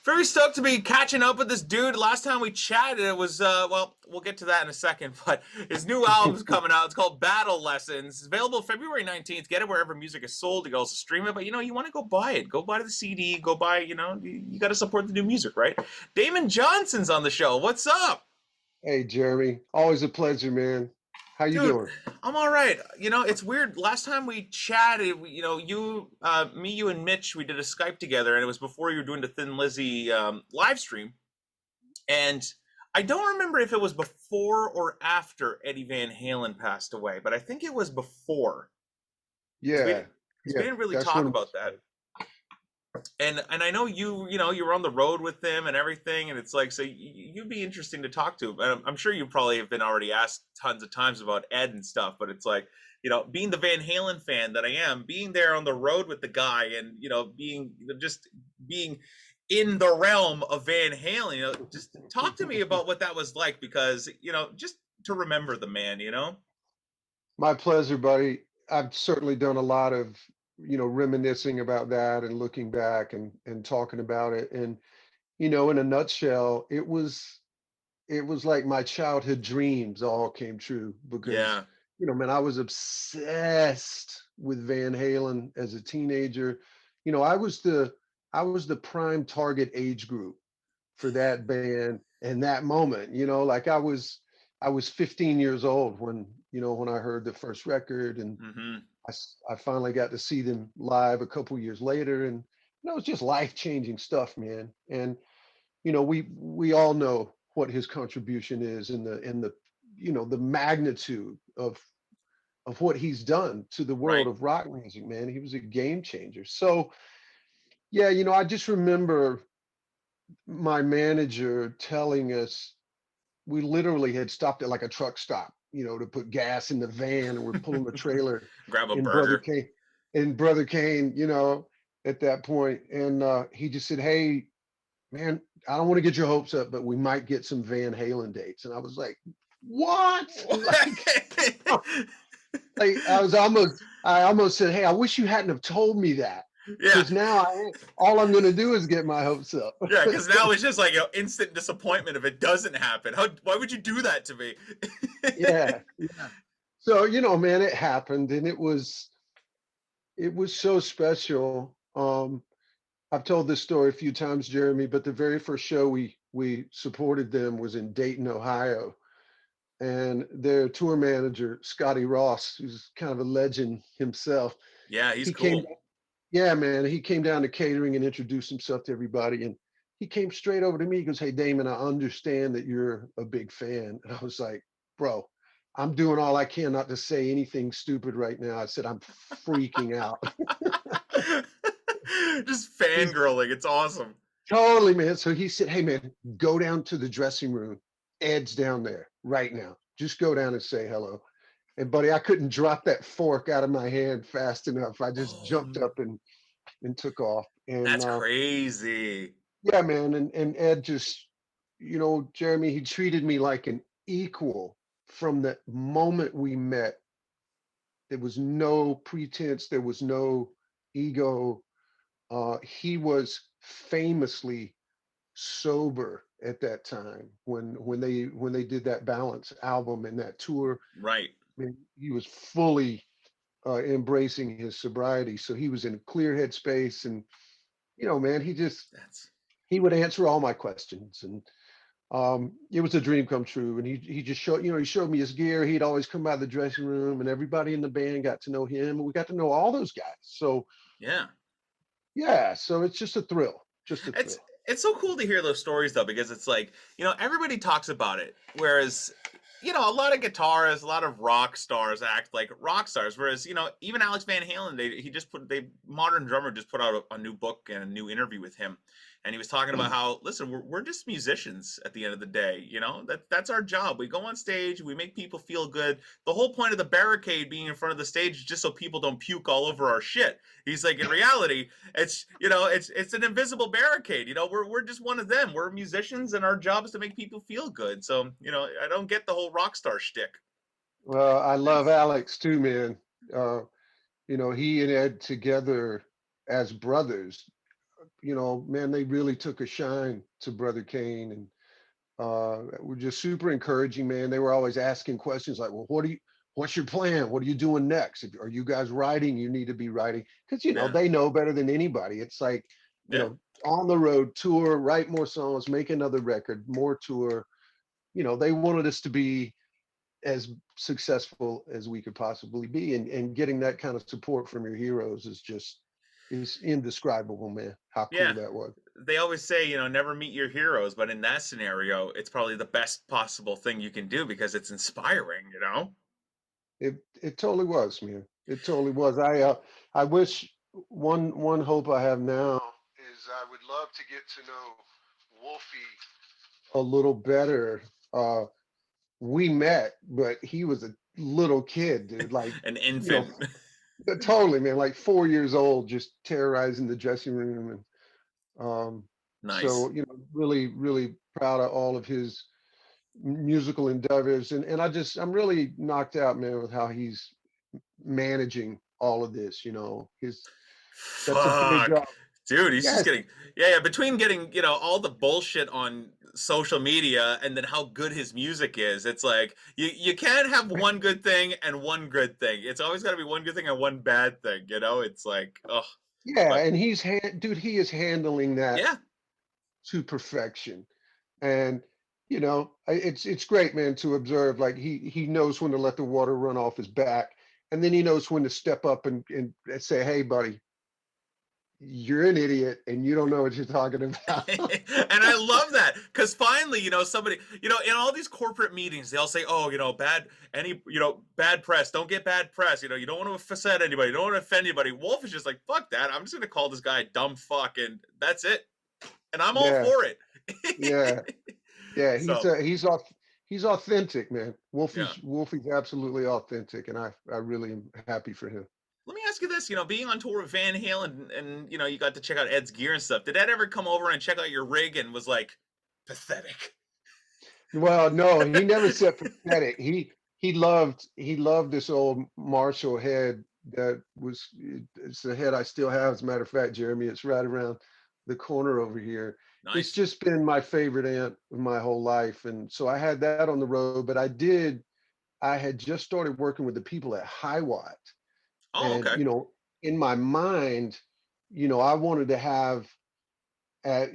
Very stoked to be catching up with this dude. Last time we chatted, it was well, we'll get to that in a second. But his new album's coming out. It's called Battle Lessons. It's available February 19th. Get it wherever music is sold. You can also stream it. But you want to go buy it. Go buy the CD. Go buy. You got to support the new music, right? Damon Johnson's on the show. What's up? Hey, Jeremy. Always a pleasure, man. How you Dude, doing? I'm all right. It's weird. Last time we chatted, me, you, and Mitch, we did a Skype together, and it was before you were doing the Thin Lizzy live stream. And I don't remember if it was before or after Eddie Van Halen passed away, but I think it was before. 'Cause we, Yeah, 'cause we yeah. didn't really That's talk when. about that. And I know you were on the road with them and everything, and it's like, so you'd be interesting to talk to. And I'm sure you probably have been already asked tons of times about Ed and stuff, but it's like, being the Van Halen fan that I am, being there on the road with the guy, and being just being in the realm of Van Halen, just talk to me about what that was like, because just to remember the man. My pleasure, buddy. I've certainly done a lot of, reminiscing about that and looking back and talking about it. And, in a nutshell, it was like my childhood dreams all came true because, Yeah, man, I was obsessed with Van Halen as a teenager. I was the prime target age group for that band and that moment. Like I was 15 years old when I heard the first record, and hmm, I finally got to see them live a couple years later, and it was just life-changing stuff, man. And we all know what his contribution is in the the magnitude of what he's done to the world right. of rock music, man. He was a game changer. So yeah, I just remember my manager telling us we literally had stopped at like a truck stop, to put gas in the van, and we're pulling the trailer Grab a in Brother burger. Kane, in Brother Kane, at that point. And he just said, "Hey, man, I don't want to get your hopes up, but we might get some Van Halen dates." And I was like, "What?" Like I almost said, "Hey, I wish you hadn't have told me that, Yeah, because now all I'm going to do is get my hopes up." yeah, because now it's just like instant disappointment if it doesn't happen. Why would you do that to me? Yeah, yeah. So, man, it happened, and it was so special. I've told this story a few times, Jeremy, but the very first show we supported them was in Dayton, Ohio, and their tour manager, Scotty Ross, who's kind of a legend himself, Yeah, he's he came. cool. Yeah, man, he came down to catering and introduced himself to everybody, and he came straight over to me. He goes, "Hey, Damon, I understand that you're a big fan." And I was like, "Bro, I'm doing all I can not to say anything stupid right now." I said, "I'm freaking out." Just He's fangirling. It's awesome. totally, man. So he said, "Hey, man, go down to the dressing room. Ed's down there right now. Just go down and say hello." And buddy, I couldn't drop that fork out of my hand fast enough. I just jumped Oh, up and took off. And that's crazy. yeah, man. And Ed just, Jeremy, he treated me like an equal from the moment we met. There was no pretense, there was no ego. He was famously sober at that time when they did that Balance album and that tour. Right. I mean, he was fully embracing his sobriety, so he was in a clear headspace. And man, That's he would answer all my questions, and it was a dream come true. And he just showed me his gear. He'd always come by the dressing room, and everybody in the band got to know him, and we got to know all those guys. So yeah. yeah, so it's just a It's thrill. it's so cool to hear those stories though, because it's like, everybody talks about it, whereas a lot of guitarists, a lot of rock stars act like rock stars, whereas even Alex Van Halen, they modern drummer just put out a new book and a new interview with him, and he was talking about how, listen, we're just musicians at the end of the day. That's our job. We go on stage, we make people feel good. The whole point of the barricade being in front of the stage is just so people don't puke all over our shit. He's like, in reality, it's an invisible barricade. We're just one of them. We're musicians, and our job is to make people feel good. So I don't get the whole rock star shtick. Well, I love Alex too, man. uh he and Ed together as brothers you know, man, they really took a shine to Brother Kane, and were just super encouraging, man. They were always asking questions like, well, what's your plan? What are you doing next? Are you guys writing? You need to be writing. Because, you know, Yeah. they know better than anybody. It's like, you Yeah. know, on the road, tour, write more songs, make another record, more tour. You know, they wanted us to be as successful as we could possibly be. And getting that kind of support from your heroes is indescribable, man, how cool Yeah. that was. They always say, never meet your heroes, but in that scenario, it's probably the best possible thing you can do because it's inspiring. It totally was, man. It totally was. I wish one hope I have now is I would love to get to know Wolfie a little better. We met, but he was a little kid, dude. Like, An you know, infant. totally, man. Like 4 years old, just terrorizing the dressing room, and Nice. so you know, really, really proud of all of his musical endeavors, and I'm really knocked out, man, with how he's managing all of this. You know, his that's a big Fuck. job. Dude, he's just Yes, getting, yeah, between getting, all the bullshit on social media and then how good his music is. It's like you can't have one good thing and one good thing. It's always got to be one good thing and one bad thing. It's like, oh, yeah, but and dude, he is handling that yeah. to perfection. And you know, it's great, man, to observe. Like he knows when to let the water run off his back, and then he knows when to step up and say, "Hey, buddy, you're an idiot, and you don't know what you're talking about." And I love that because finally, somebody, in all these corporate meetings, they all say, "Oh, bad press. Don't get bad press. You don't want to upset anybody. You don't want to offend anybody." Wolf is just like, "Fuck that. I'm just gonna call this guy a dumb fuck, and that's it." And I'm all Yeah, for it. yeah, yeah. So He's authentic, man. yeah. Wolfie's absolutely authentic, and I really am happy for him. Let me ask you this, being on tour with Van Halen and you got to check out Ed's gear and stuff. Did Ed ever come over and check out your rig and was like pathetic? Well, no, he never said pathetic. He loved this old Marshall head that was it's the head I still have. As a matter of fact, Jeremy, it's right around the corner over here. It's Nice. just been my favorite amp of my whole life. And so I had that on the road, but I had just started working with the people at High Watt. Oh, And, okay. you know, in my mind, you know, I wanted to have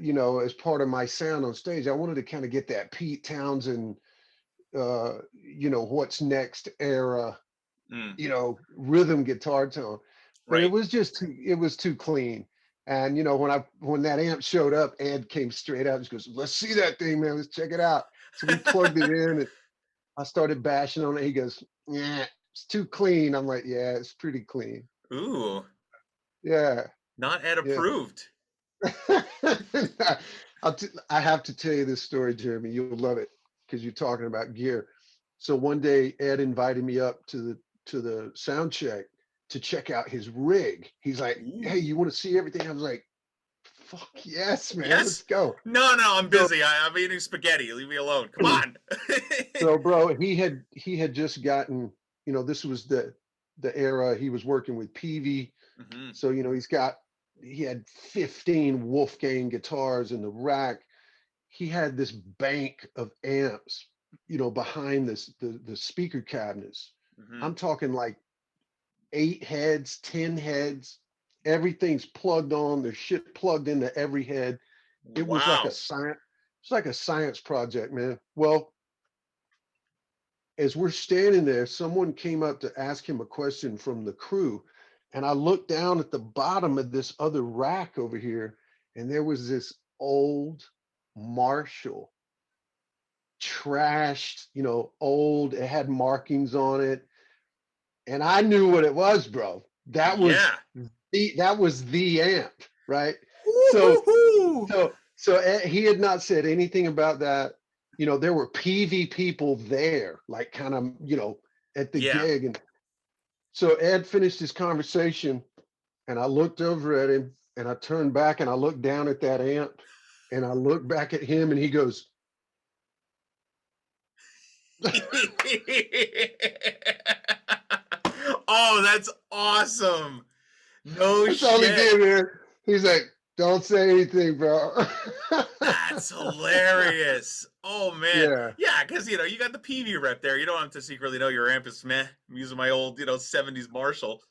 you know, as part of my sound on stage, I wanted to kind of get that Pete Townsend, you know, what's next era, Mm, you know, rhythm guitar tone. But right. it was too clean. And you know, when that amp showed up, Ed came straight out and goes, "Let's see that thing, man. Let's check it out." So we plugged it in, and I started bashing on it. He goes, "Yeah, it's too clean." I'm like, "Yeah, it's pretty clean." Ooh, Yeah, not Ed yeah. approved. I have to tell you this story, Jeremy. You'll love it because you're talking about gear. So one day, Ed invited me up to the sound check to check out his rig. He's like, "Hey, Ooh. you want to see everything?" I was like, "Fuck yes, man, let's Yes? go." No, no, I'm So, busy. I'm eating spaghetti. Leave me alone. Come on. so bro, he had just gotten, you know, this was the era he was working with Peavey. Hmm. So, you know, he had 15 Wolfgang guitars in the rack. He had this bank of amps, you know, behind the speaker cabinets. Hmm. I'm talking like 8 heads, 10 heads. Everything's plugged on. There's shit plugged into every head. It was like a Wow. science. It's like a science project, man. Well, as we're standing there, someone came up to ask him a question from the crew. And I looked down at the bottom of this other rack over here, and there was this old Marshall, trashed, you know, old. It had markings on it. And I knew what it was, bro. Yeah. That was the amp, right? So Woo-hoo-hoo. he had not said anything about that. You know, there were PV people there, like kind of, you know, at the Yeah. gig. And so Ed finished his conversation, and I looked over at him, and I turned back and I looked down at that amp, and I looked back at him, and he goes, Oh, that's awesome. No "That's all he shit. did, man." He's like, Don't say anything, bro. That's hilarious. Oh man. Yeah, Yeah, because you got the Peavey rep there. You don't have to secretly know your amp is meh. I'm using my old, 70s Marshall.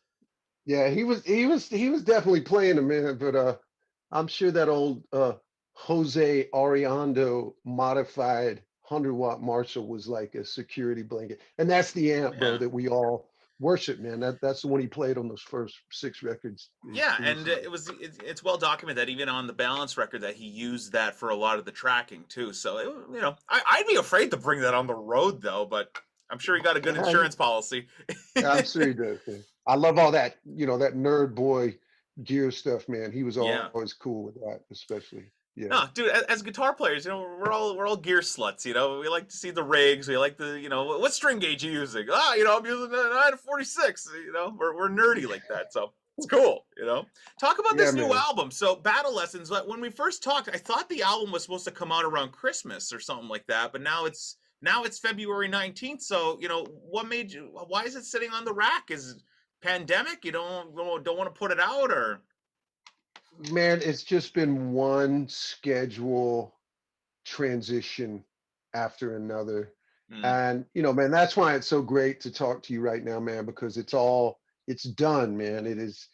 yeah, he was definitely playing a man, but I'm sure that old Jose Ariando modified 100-watt Marshall was like a security blanket. And that's the amp, bro, Yeah. that we all worship, man. That's the one he played on those first 6 records. Yeah, It was and it's well documented that even on the Balance record that he used that for a lot of the tracking too. So I'd be afraid to bring that on the road though, but I'm sure he got a good insurance policy. I'm sure he does, man. I love all that, that nerd boy gear stuff, man. He was Yeah. always cool with that, especially. Yeah. No, dude, as guitar players, we're all gear sluts, We like to see the rigs, we like the, what string gauge you using? I'm using a 946, we're nerdy like that. So it's cool. Talk about Yeah, this new man. album. So Battle Lessons, when we first talked, I thought the album was supposed to come out around Christmas or something like that, but now it's February 19th. So, why is it sitting on the rack? Is it pandemic? You don't want to put it out, or Man, it's just been one schedule transition after another. Hmm. And, man, that's why it's so great to talk to you right now, man, because it's done, man. It is,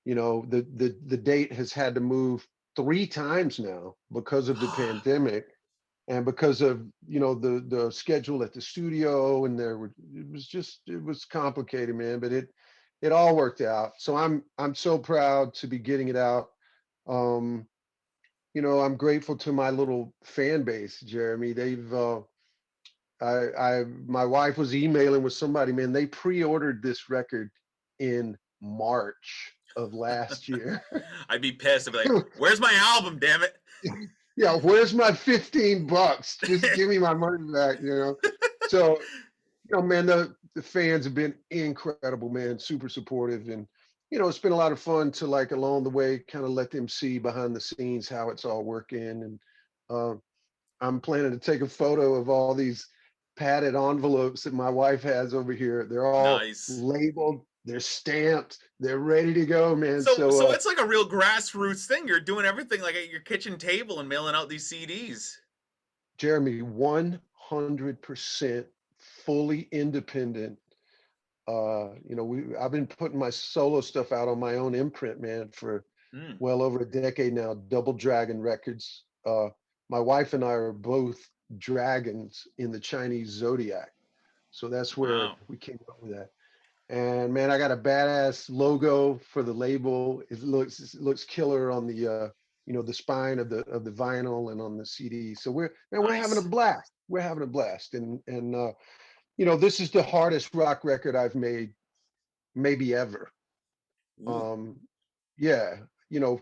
the date has had to move 3 times now because of the pandemic and because of, the schedule at the studio, and it was complicated, man, but it all worked out. So I'm so proud to be getting it out. Um, I'm grateful to my little fan base, Jeremy. They've my wife was emailing with somebody, man. They pre-ordered this record in March of last year. I'd be pissed. I'd be like, "Where's my album? Damn it!" Yeah, where's my $15? Just give me my money back. So, man, the fans have been incredible, man, super supportive. And, it's been a lot of fun to, like, along the way, kind of let them see behind the scenes how it's all working. And uh, I'm planning to take a photo of all these padded envelopes that my wife has over here. They're all Nice. labeled, they're stamped, they're ready to go, man. So So, it's like a real grassroots thing. You're doing everything like at your kitchen table and mailing out these CDs. Jeremy, 100% fully independent. I've been putting my solo stuff out on my own imprint, man, for Mm. well over a decade now. Double Dragon Records. My wife and I are both dragons in the Chinese zodiac, so that's where Wow. we came up with that. And man, I got a badass logo for the label. It looks killer on the spine of the vinyl and on the CD. So we're having a Nice. blast. We're having a blast, and this is the hardest rock record I've made maybe ever. Ooh. Um, yeah,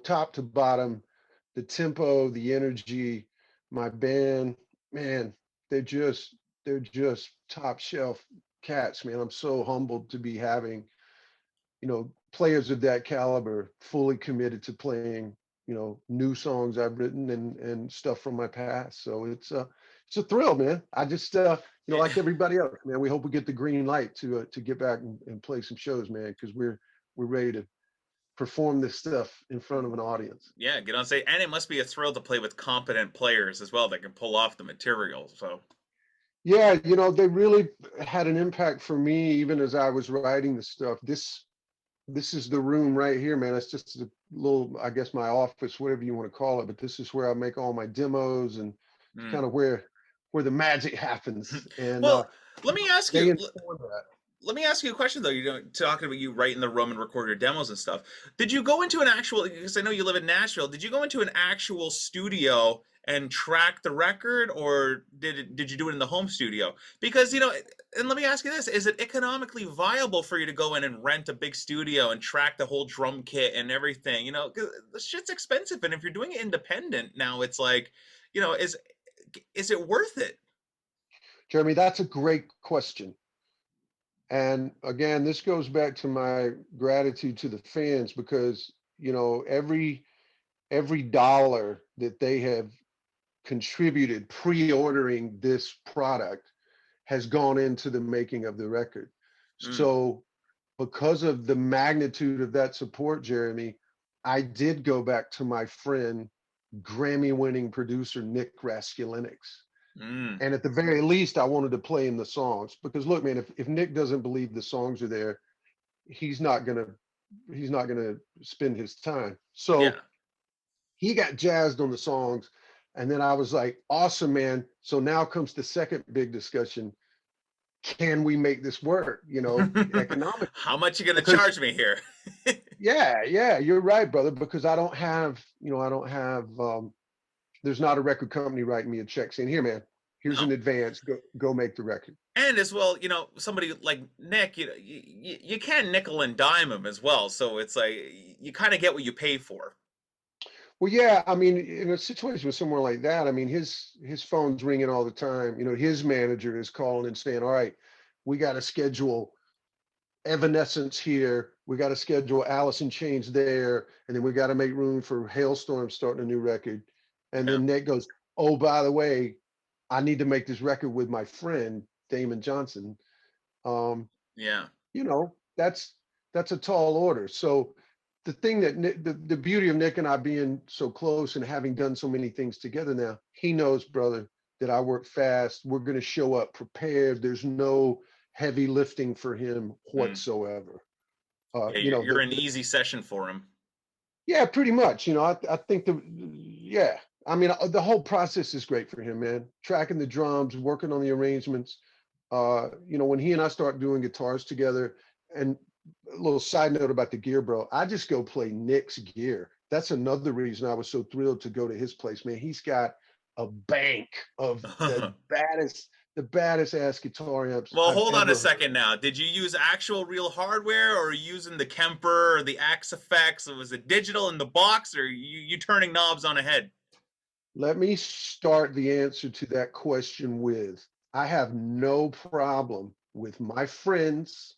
top to bottom, the tempo, the energy, my band, man, they're just they're just top shelf cats, man. I'm so humbled to be having, players of that caliber fully committed to playing, new songs I've written and stuff from my past. So it's a thrill, man. I just like everybody else, man, we hope we get the green light to get back and play some shows, man, because we're ready to perform this stuff in front of an audience. Yeah, get on stage, and it must be a thrill to play with competent players as well that can pull off the material. So Yeah, they really had an impact for me even as I was writing the stuff. This is the room right here, man. It's just a little, I guess, my office, whatever you want to call it. But this is where I make all my demos, and it's mm. kind of where the magic happens. And Well, let me ask they you. inform that. Let me ask you a question though. Talking about you write in the room and record your demos and stuff. Did you go into an actual? Because I know you live in Nashville. Did you go into an actual studio and track the record, or did you do it in the home studio? Because and let me ask you this: is it economically viable for you to go in and rent a big studio and track the whole drum kit and everything? 'Cause the shit's expensive, and if you're doing it independent now, it's like, is it worth it? Jeremy, that's a great question. And again, this goes back to my gratitude to the fans because, every dollar that they have contributed pre-ordering this product has gone into the making of the record. Mm, So because of the magnitude of that support, Jeremy, I did go back to my friend, Grammy-winning producer Nick Raskulinecz. Mm. And at the very least, I wanted to play him the songs because look, man, if Nick doesn't believe the songs are there, he's not gonna he's not gonna spend his time. Yeah. So he got jazzed on the songs, and then I was like, awesome, man. So now comes the second big discussion. Can we make this work, economically? How much you gonna Because charge me here? yeah, you're right, brother, because I don't have there's not a record company writing me a check saying, here, man, here's No. an advance, go make the record. And as well, somebody like Nick, you can nickel and dime him as well. So it's like you kind of get what you pay for. Well, yeah, I mean, in a situation with someone like that, I mean, his phone's ringing all the time. His manager is calling and saying, all right, we got to schedule Evanescence here. We got to schedule Alice in Chains there. And then we got to make room for Hailstorm starting a new record. And Yeah. then Nick goes, oh, by the way, I need to make this record with my friend, Damon Johnson. Um, Yeah. you know, that's a tall order. So the thing that the beauty of Nick and I being so close and having done so many things together now, he knows, brother, that I work fast. We're going to show up prepared. There's no heavy lifting for him Mm. whatsoever. Yeah, you're an easy session for him. Yeah, pretty much. I think yeah. I mean, the whole process is great for him, man. Tracking the drums, working on the arrangements. When he and I start doing guitars together, and a little side note about the gear, bro, I just go play Nick's gear. That's another reason I was so thrilled to go to his place, man. He's got a bank of the baddest ass guitar amps Well, I've hold on a ever heard. second now. Did you use actual real hardware, or are you using the Kemper or the Axe effects? Or was it digital in the box, or you turning knobs on a head? Let me start the answer to that question with I have no problem with my friends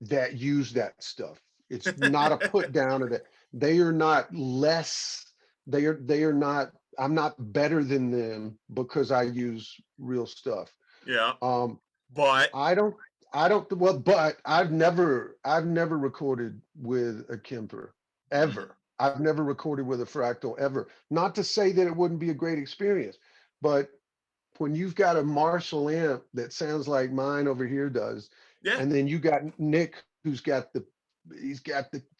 that use that stuff. It's not a put down of that. They are not less, they are not, I'm not better than them because I use real stuff. Yeah, Um, but I don't, well, but I've never recorded with a Kemper Mhm. ever. I've never recorded with a Fractal ever. Not to say that it wouldn't be a great experience, but when you've got a Marshall amp that sounds like mine over here does, Yeah, and then you got Nick he's got the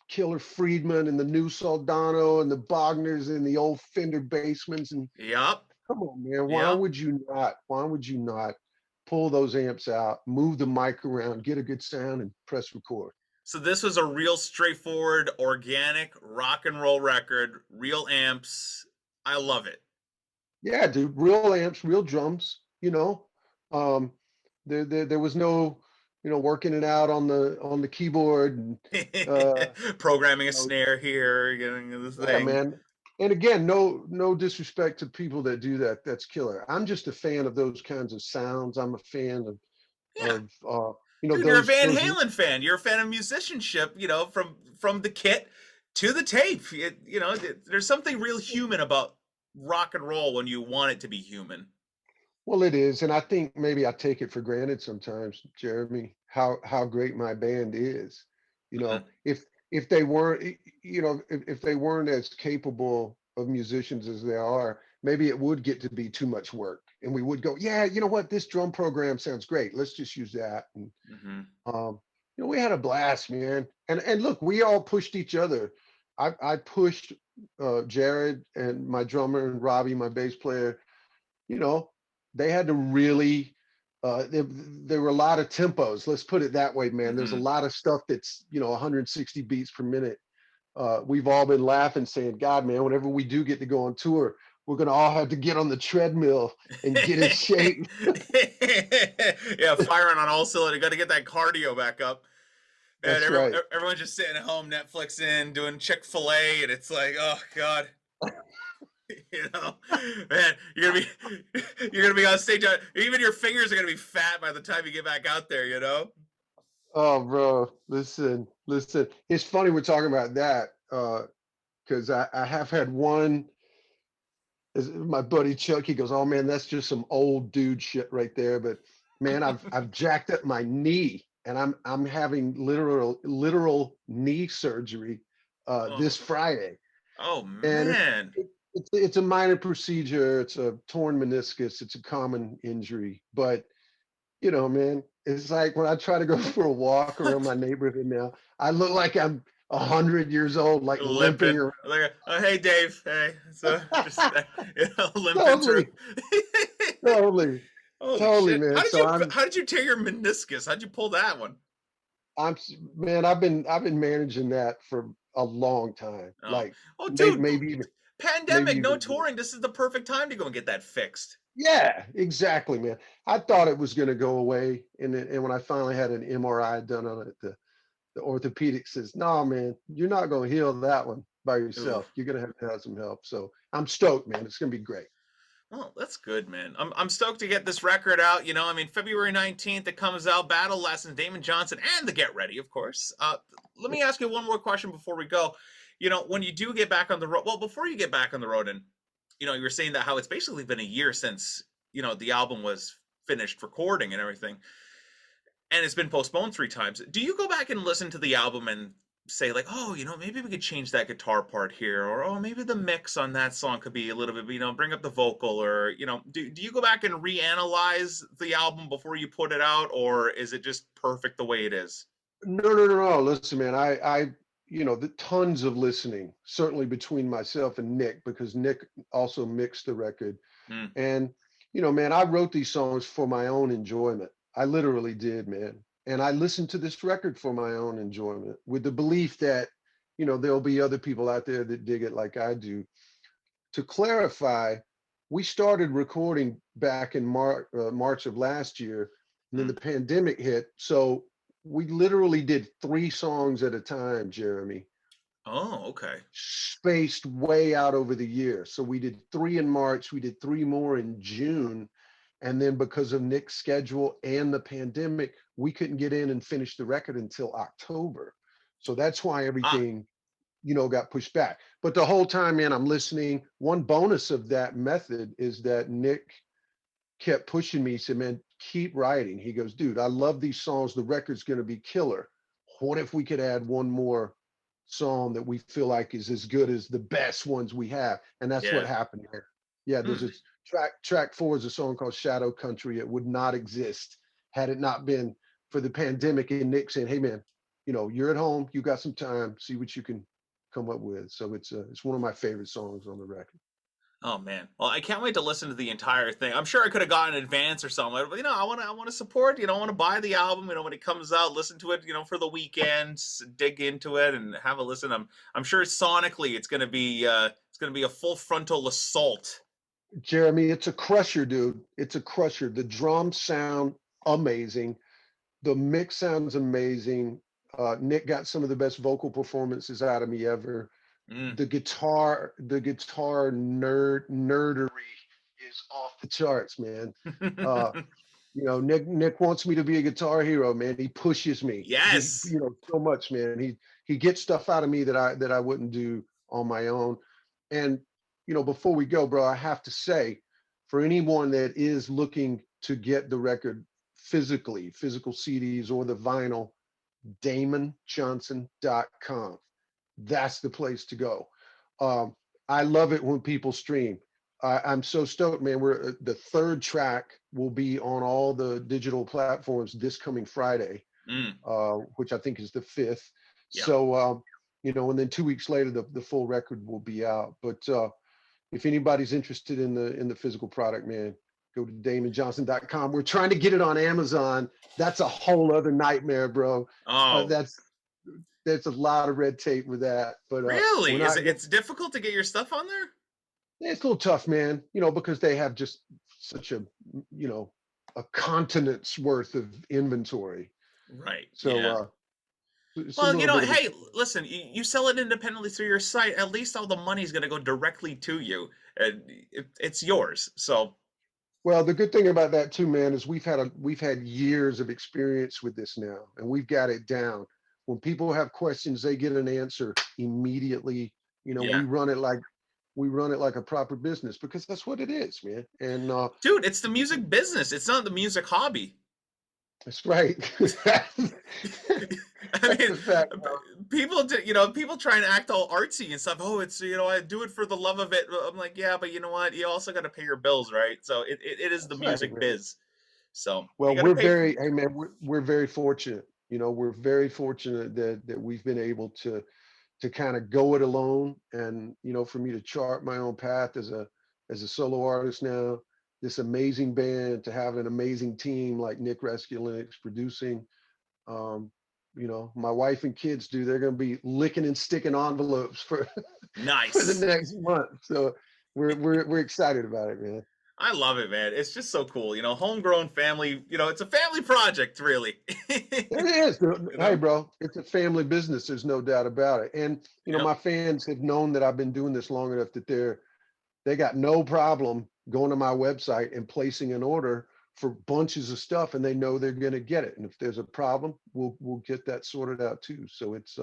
Killer Friedman and the new Soldano and the Bogners and the old Fender Basemans and yep, come on, man. Why yep. would you not? Why would you not pull those amps out, move the mic around, get a good sound, and press record? So this was a real straightforward, organic rock and roll record. Real amps. I love it. Yeah, dude. Real amps, real drums. Um, there was no, working it out on the keyboard and Programming you a know, snare here, getting this yeah, thing. man. And again, no disrespect to people that do that. That's killer. I'm just a fan of those kinds of sounds. I'm a fan of Yeah, of dude, you're a those Van those. Halen fan. You're a fan of musicianship. From the kit to the tape. There's something real human about rock and roll when you want it to be human. Well, it is, and I think maybe I take it for granted sometimes, Jeremy, how great my band is. Mhm. If they weren't, if they weren't as capable of musicians as they are, maybe it would get to be too much work, and we would go, yeah, you know what, this drum program sounds great. Let's just use that. And Mhm. um, we had a blast, man. And look, we all pushed each other. I pushed Jared and my drummer and Robbie, my bass player. you know, they had to really there were a lot of tempos. Let's put it that way, man. There's a Mhm. lot of stuff that's 160 beats per minute. We've all been laughing, saying, "God, man, whenever we do get to go on tour, we're gonna all have to get on the treadmill and get in shape." Yeah, firing on all cylinders. Got to get that cardio back up. And That's right. everyone's just sitting at home, Netflixing, doing Chick-fil-A, and it's like, oh god, you know, man, you're gonna be on stage. Even your fingers are gonna be fat by the time you get back out there. Oh, bro, listen. It's funny we're talking about that because I have had one. My buddy Chuck, he goes, "Oh man, that's just some old dude shit right there." But man, I've jacked up my knee, and I'm having literal knee surgery Oh, this Friday. Oh And man. it's a minor procedure. It's a torn meniscus. It's a common injury. But, you know, man, it's like when I try to go for a walk around my neighborhood now, I look like I'm 100 years old, like limping Limping. around. Like, oh, hey, Dave. Hey, so just limping through. Totally, totally, Holy totally, shit! man. So How did you tear your meniscus? How'd you pull that one? man, I've been managing that for a long time. Oh, Like oh, dude, maybe pandemic, no even touring. This is the perfect time to go and get that fixed. yeah, exactly, man. I thought it was going to go away, and when I finally had an MRI done on it, the orthopedic says, "No, man, you're not going to heal that one by Ooh. yourself. You're going to have some help." So I'm stoked, man. It's going to be great. Well, that's good, man. I'm stoked to get this record out. You know, I mean, February 19th, it comes out. Battle Lessons, Damon Johnson, and the Get Ready, of course. Let me ask you one more question before we go. You know, when you do get back on the road, well, before you get back on the road, and you know, you were saying that how it's basically been a year since you know the album was finished recording and everything, and it's been postponed 3 times. Do you go back and listen to the album and say like, oh, you know, maybe we could change that guitar part here, or oh, maybe the mix on that song could be a little bit, you know, bring up the vocal, or you know, do you go back and reanalyze the album before you put it out, or is it just perfect the way it is? No, no, no, no. Listen, man, the tons of listening, certainly between myself and Nick, because Nick also mixed the record. Mm. And, man, I wrote these songs for my own enjoyment. I literally did, man. And I listened to this record for my own enjoyment with the belief that, there'll be other people out there that dig it like I do. To clarify, we started recording back in March of last year, and then Mm. the pandemic hit. So we literally did 3 songs at a time, Jeremy, Oh, okay. spaced way out over the year. So we did 3 in March, we did 3 more in June. And then because of Nick's schedule and the pandemic, we couldn't get in and finish the record until October. So that's why Ah, everything got pushed back. But the whole time, man, I'm listening. One bonus of that method is that Nick kept pushing me. He said, man, keep writing. He goes, dude, I love these songs. The record's going to be killer. What if we could add one more song that we feel like is as good as the best ones we have? And that's what yeah. happened here. Yeah, there's Mm. a track 4 is a song called Shadow Country. It would not exist had it not been for the pandemic and Nick saying, hey man, you're at home, you got some time, see what you can come up with. So it's one of my favorite songs on the record. Oh man. Well, I can't wait to listen to the entire thing. I'm sure I could have gotten an advance or something, but you know, I want to support, you know, I want to buy the album, you know, when it comes out, listen to it, you know, for the weekend, dig into it and have a listen. I'm sure sonically it's going to be a full frontal assault. Jeremy, it's a crusher, dude. It's a crusher. The drums sound amazing. The mix sounds amazing. Nick got some of the best vocal performances out of me ever. Mm. The guitar nerdery is off the charts, man. Uh, Nick wants me to be a guitar hero, man. He pushes me, Yes. so much, man. He gets stuff out of me that I wouldn't do on my own. And before we go, bro, I have to say, for anyone that is looking to get the record physically, physical CDs or the vinyl, damonjohnson.com. That's the place to go. Um, I love it when people stream. I'm so stoked, man. We're the third track will be on all the digital platforms this coming Friday, Mm. which I think is the 5th. Yeah. So, and then 2 weeks later, the full record will be out. But if anybody's interested in the physical product, man, go to damonjohnson.com. We're trying to get it on Amazon. That's a whole other nightmare, bro. Oh, That's a lot of red tape with that. But we're really? Is not. it it's difficult to get your stuff on there? It's a little tough, man. Because they have just such you know, a continent's worth of inventory. Right. So Yeah. it's a Well, you little know, bit of a. hey, listen, you sell it independently through your site. At least all the money's going to go directly to you. And it's yours. So, Well, the good thing about that too, man, is we've had years of experience with this now, and we've got it down. When people have questions, they get an answer immediately. We yeah. run it like a proper business because that's what it is, man. And Dude, it's the music business. It's not the music hobby. That's right. I That's mean, a fact, bro. people do, people try and act all artsy and stuff. Oh, it's, I do it for the love of it. I'm like, yeah, but you know what? You also got to pay your bills, right? So it is the That's right, music man. biz. So you Well, got to pay for. hey man, we're very fortunate. We're very fortunate that we've been able to kind of go it alone, and for me to chart my own path as a solo artist now, this amazing band, to have an amazing team like Nick Resculinix producing. Um, my wife and kids, they're going to be licking and sticking envelopes for for the Nice. next month. So we're excited about it, man. I love it, man. It's just so cool. Homegrown family. It's a family project, really. It is. you Hey, know. bro, it's a family business. There's no doubt about it. And Yep. my fans have known that I've been doing this long enough that they got no problem going to my website and placing an order for bunches of stuff, and they know they're going to get it. And if there's a problem, we'll get that sorted out too. So it's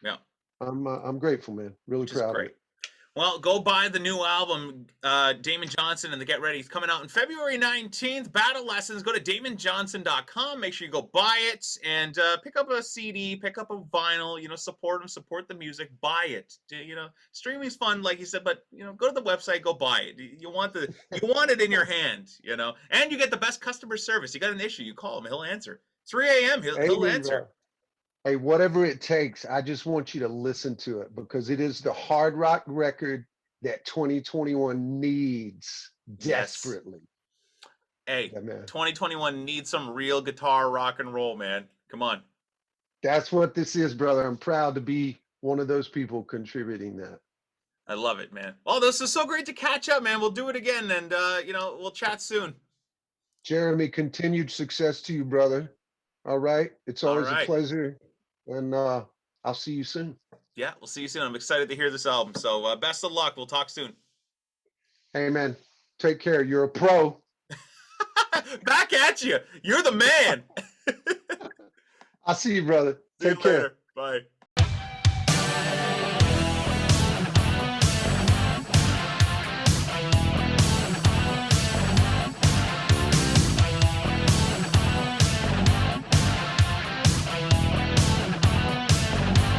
Yeah. I'm grateful, man. Really Which is proud of great. it. Well, go buy the new album, Damon Johnson and the Get Ready. It's coming out on February 19th. Battle Lessons. Go to damonjohnson.com. Make sure you go buy it and pick up a CD, pick up a vinyl. Support them, support the music, buy it. Streaming's fun, like you said, but go to the website, go buy it. You want it in your hand, and you get the best customer service. You got an issue, you call him, he'll answer. 3 a.m. He'll Amen, answer. bro. Hey, whatever it takes, I just want you to listen to it because it is the hard rock record that 2021 needs Yes. desperately. Hey, Yeah, man. 2021 needs some real guitar rock and roll, man. Come on. That's what this is, brother. I'm proud to be one of those people contributing that. I love it, man. Well, this is so great to catch up, man. We'll do it again, and we'll chat soon. Jeremy, continued success to you, brother. All right. It's All always a right. pleasure. And I'll see you soon. Yeah, we'll see you soon. I'm excited to hear this album. So best of luck. We'll talk soon. Hey, man, take care. You're a pro. Back at you. You're the man. I'll see you, brother. See you Take care. later. Bye.